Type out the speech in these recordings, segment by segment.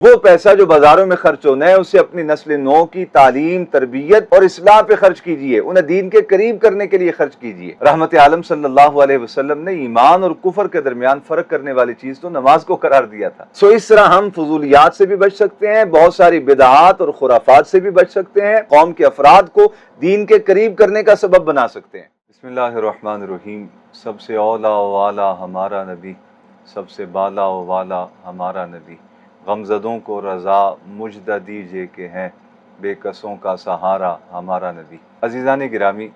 وہ پیسہ جو بازاروں میں خرچ ہونا ہے اسے اپنی نسل نو کی تعلیم، تربیت اور اصلاح پہ خرچ کیجئے، انہیں دین کے قریب کرنے کے لیے خرچ کیجئے۔ رحمت عالم صلی اللہ علیہ وسلم نے ایمان اور کفر کے درمیان فرق کرنے والی چیز تو نماز کو قرار دیا تھا۔ اس طرح ہم فضولیات سے بھی بچ سکتے ہیں، بہت ساری بدعات اور خرافات سے بھی بچ سکتے ہیں، قوم کے افراد کو دین کے قریب کرنے کا سبب بنا سکتے ہیں۔ بسم اللہ الرحمن الرحیم۔ سب سے اولا و والا ہمارا نبی، سب سے بالا و والا ہمارا نبی، غمزدوں کو رضا مجدہ دیجئے کہ ہیں بے کسوں کا سہارا ہمارا نبی۔ عزیزان گرامی،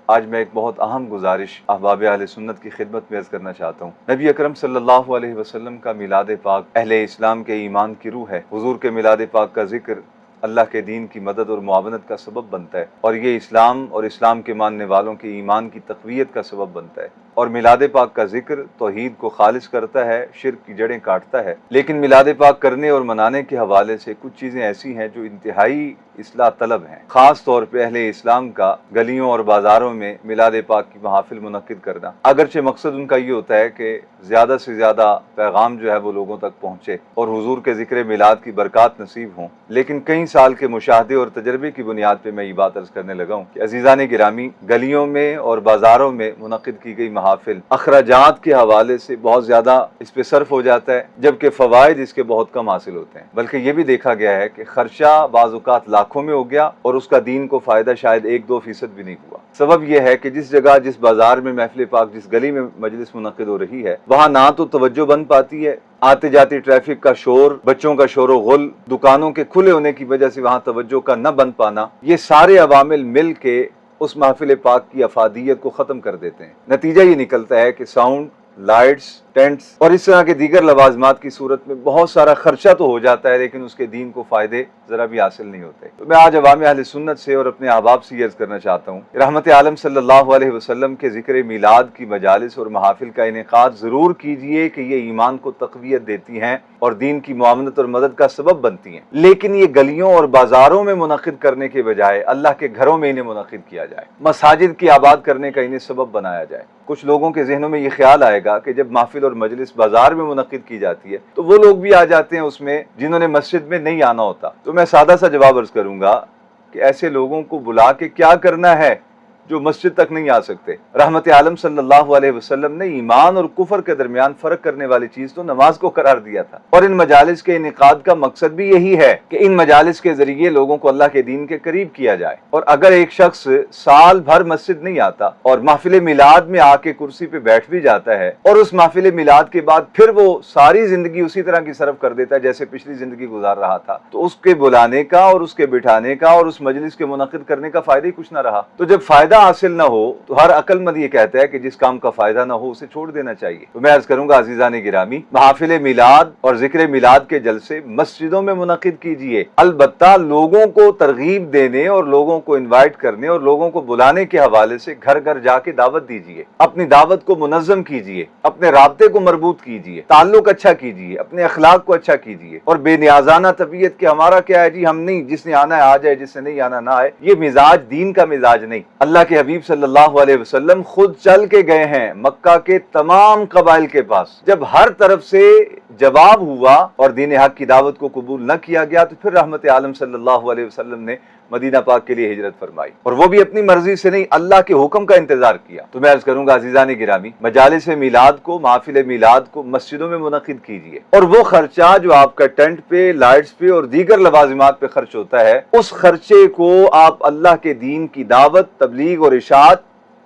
آج میں ایک بہت اہم گزارش احباب اہل سنت کی خدمت میں عرض کرنا چاہتا ہوں۔ نبی اکرم صلی اللہ علیہ وسلم کا میلاد پاک اہل اسلام کے ایمان کی روح ہے۔ حضور کے میلاد پاک کا ذکر اللہ کے دین کی مدد اور معاونت کا سبب بنتا ہے، اور یہ اسلام اور اسلام کے ماننے والوں کے ایمان کی تقویت کا سبب بنتا ہے۔ اور میلاد پاک کا ذکر توحید کو خالص کرتا ہے، شرک کی جڑیں کاٹتا ہے۔ لیکن میلاد پاک کرنے اور منانے کے حوالے سے کچھ چیزیں ایسی ہیں جو انتہائی اصلاح طلب ہیں، خاص طور پہ اہل اسلام کا گلیوں اور بازاروں میں میلاد پاک کی محافل منعقد کرنا۔ اگرچہ مقصد ان کا یہ ہوتا ہے کہ زیادہ سے زیادہ پیغام جو ہے وہ لوگوں تک پہنچے اور حضور کے ذکر میلاد کی برکات نصیب ہوں، لیکن کئی سال کے مشاہدے اور تجربے کی بنیاد پہ میں یہ بات عرض کرنے لگا ہوں کہ عزیزان گرامی، گلیوں میں اور بازاروں میں منعقد کی گئی محافل اخراجات کے حوالے سے بہت زیادہ اس پہ صرف ہو جاتا ہے، جبکہ فوائد اس کے بہت کم حاصل ہوتے ہیں۔ بلکہ یہ بھی دیکھا گیا ہے کہ خرچہ بعض اوقات لاکھوں میں ہو گیا اور اس کا دین کو فائدہ شاید 1-2% بھی نہیں ہوا۔ سبب یہ ہے کہ جس جگہ، جس بازار میں محفل پاک، جس گلی میں مجلس منعقد ہو رہی ہے، وہاں نہ تو توجہ بن پاتی ہے، آتے جاتی ٹریفک کا شور، بچوں کا شور و غل، دکانوں کے کھلے ہونے کی وجہ سے وہاں توجہ کا نہ بن پانا، یہ سارے عوامل مل کے اس محفل پاک کی افادیت کو ختم کر دیتے ہیں۔ نتیجہ یہ نکلتا ہے کہ ساؤنڈ، لائٹس، ٹینٹس اور اس طرح کے دیگر لوازمات کی صورت میں بہت سارا خرچہ تو ہو جاتا ہے، لیکن اس کے دین کو فائدے ذرا بھی حاصل نہیں ہوتے۔ تو میں آج عوام اہل سنت سے اور اپنے احباب سے یہ عرض کرنا چاہتا ہوں، رحمت عالم صلی اللہ علیہ وسلم کے ذکر میلاد کی مجالس اور محافل کا انعقاد ضرور کیجئے کہ یہ ایمان کو تقویت دیتی ہیں اور دین کی معاونت اور مدد کا سبب بنتی ہیں، لیکن یہ گلیوں اور بازاروں میں منعقد کرنے کے بجائے اللہ کے گھروں میں انہیں منعقد کیا جائے، مساجد کی آباد کرنے کا انہیں سبب بنایا جائے۔ کچھ لوگوں کے ذہنوں میں یہ خیال آئے گا کہ جب محفل اور مجلس بازار میں منعقد کی جاتی ہے تو وہ لوگ بھی آ جاتے ہیں اس میں جنہوں نے مسجد میں نہیں آنا ہوتا۔ تو میں سادہ سا جواب عرض کروں گا کہ ایسے لوگوں کو بلا کے کیا کرنا ہے جو مسجد تک نہیں آ سکتے۔ رحمت عالم صلی اللہ علیہ وسلم نے ایمان اور کفر کے درمیان فرق کرنے والی چیز تو نماز کو قرار دیا تھا، اور ان مجالس کے انعقاد کا مقصد بھی یہی ہے کہ ان مجالس کے ذریعے لوگوں کو اللہ کے دین کے قریب کیا جائے۔ اور اگر ایک شخص سال بھر مسجد نہیں آتا اور محفل میلاد میں آ کے کرسی پہ بیٹھ بھی جاتا ہے اور اس محفل میلاد کے بعد پھر وہ ساری زندگی اسی طرح کی صرف کر دیتا ہے جیسے پچھلی زندگی گزار رہا تھا، تو اس کے بلانے کا اور اس کے بٹھانے کا اور اس مجلس کے منعقد کرنے کا فائدہ ہی کچھ نہ رہا۔ تو جب فائدہ حاصل نہ ہو تو ہر عقل مند یہ کہتا ہے کہ جس کام کا فائدہ نہ ہو اسے چھوڑ دینا چاہیے۔ تو میں عرض کروں گا عزیزان گرامی، محافل میلاد اور ذکر میلاد کے جلسے مسجدوں میں منعقد کیجئے، البتہ لوگوں کو ترغیب دینے اور لوگوں کو انوائٹ کرنے اور لوگوں کو بلانے کے حوالے سے گھر گھر جا کے دعوت دیجئے، اپنی دعوت کو منظم کیجئے، اپنے رابطے کو مربوط کیجئے، تعلق اچھا کیجئے، اپنے اخلاق کو اچھا کیجئے، اور بے نیازانہ طبیعت کہ ہمارا کیا ہے جی، ہم نہیں، جس نے آنا ہے آ جائے، جس نے نہیں آنا نہ آئے، یہ مزاج دین کا مزاج نہیں۔ اللہ کے حبیب صلی اللہ علیہ وسلم خود چل کے گئے ہیں مکہ کے تمام قبائل کے پاس، جب ہر طرف سے جواب ہوا اور دین حق کی دعوت کو قبول نہ کیا گیا تو پھر رحمت عالم صلی اللہ علیہ وسلم نے مدینہ پاک کے لیے ہجرت فرمائی، اور وہ بھی اپنی مرضی سے نہیں، اللہ کے حکم کا انتظار کیا۔ تو میں عرض کروں گا عزیزان گرامی، مجالس میلاد کو، محافل میلاد کو مسجدوں میں منعقد کیجئے، اور وہ خرچہ جو آپ کا ٹینٹ پہ، لائٹس پہ اور دیگر لوازمات پہ خرچ ہوتا ہے، اس خرچے کو آپ اللہ کے دین کی دعوت، تبلیغ اور اشاعت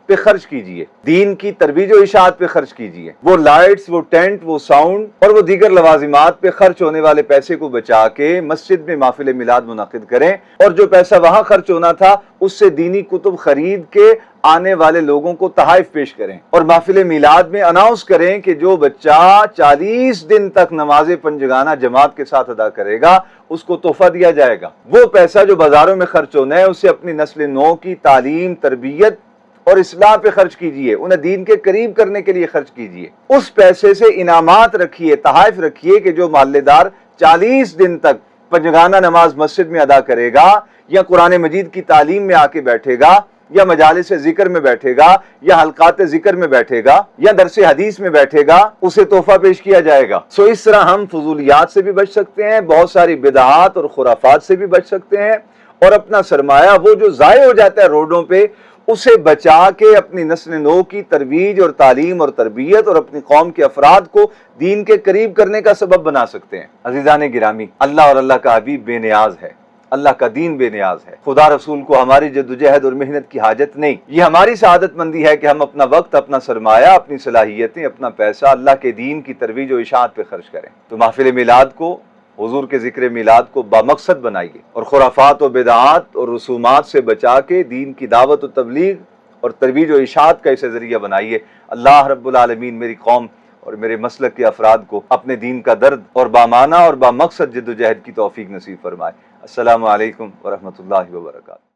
پہ خرچ کیجئے، دین کی ترویج و اشاعت پہ خرچ کیجئے۔ وہ لائٹس، وہ ٹینٹ، وہ ساؤنڈ اور وہ دیگر لوازمات پہ خرچ ہونے والے پیسے کو بچا کے مسجد میں محفل میلاد منعقد کریں، اور جو پیسہ وہاں خرچ ہونا تھا اس سے دینی کتب خرید کے آنے والے لوگوں کو تحائف پیش کریں، اور محفل میلاد میں اناؤنس کریں کہ جو بچہ 40 دن تک نماز پنجگانہ جماعت کے ساتھ ادا کرے گا اس کو تحفہ دیا جائے گا۔ وہ پیسہ جو بازاروں میں خرچ ہونا ہے اسے اپنی نسل نو کی تعلیم، تربیت اور اصلاح پہ خرچ کیجئے، انہیں دین کے قریب کرنے کے لیے خرچ کیجئے۔ اس پیسے سے انعامات رکھیے، تحائف رکھیے کہ جو محلے دار 40 دن تک پنجگانہ نماز مسجد میں ادا کرے گا یا قرآن مجید کی تعلیم میں آ کے بیٹھے گا یا مجالس ذکر میں بیٹھے گا یا حلقات ذکر میں بیٹھے گا یا درس حدیث میں بیٹھے گا اسے تحفہ پیش کیا جائے گا۔ سو اس طرح ہم فضولیات سے بھی بچ سکتے ہیں، بہت ساری بدعات اور خرافات سے بھی بچ سکتے ہیں، اور اپنا سرمایہ وہ جو ضائع ہو جاتا ہے روڈوں پہ اسے بچا کے اپنی نسل نو کی ترویج اور تعلیم اور تربیت اور اپنی قوم کے افراد کو دین کے قریب کرنے کا سبب بنا سکتے ہیں۔ عزیزان گرامی، اللہ اور اللہ کا حبیب بے نیاز ہے، اللہ کا دین بے نیاز ہے، خدا رسول کو ہماری جدوجہد اور محنت کی حاجت نہیں۔ یہ ہماری سعادت مندی ہے کہ ہم اپنا وقت، اپنا سرمایہ، اپنی صلاحیتیں، اپنا پیسہ اللہ کے دین کی ترویج و اشاعت پہ خرچ کریں۔ تو محفل میلاد کو، حضور کے ذکر میلاد کو بامقصد بنائیے اور خرافات و بدعات اور رسومات سے بچا کے دین کی دعوت و تبلیغ اور ترویج و اشاعت کا اسے ذریعہ بنائیے۔ اللہ رب العالمین میری قوم اور میرے مسلک کے افراد کو اپنے دین کا درد اور بامانہ اور بامقصد جد و جہد کی توفیق نصیب فرمائے۔ السلام علیکم ورحمۃ اللہ وبرکاتہ۔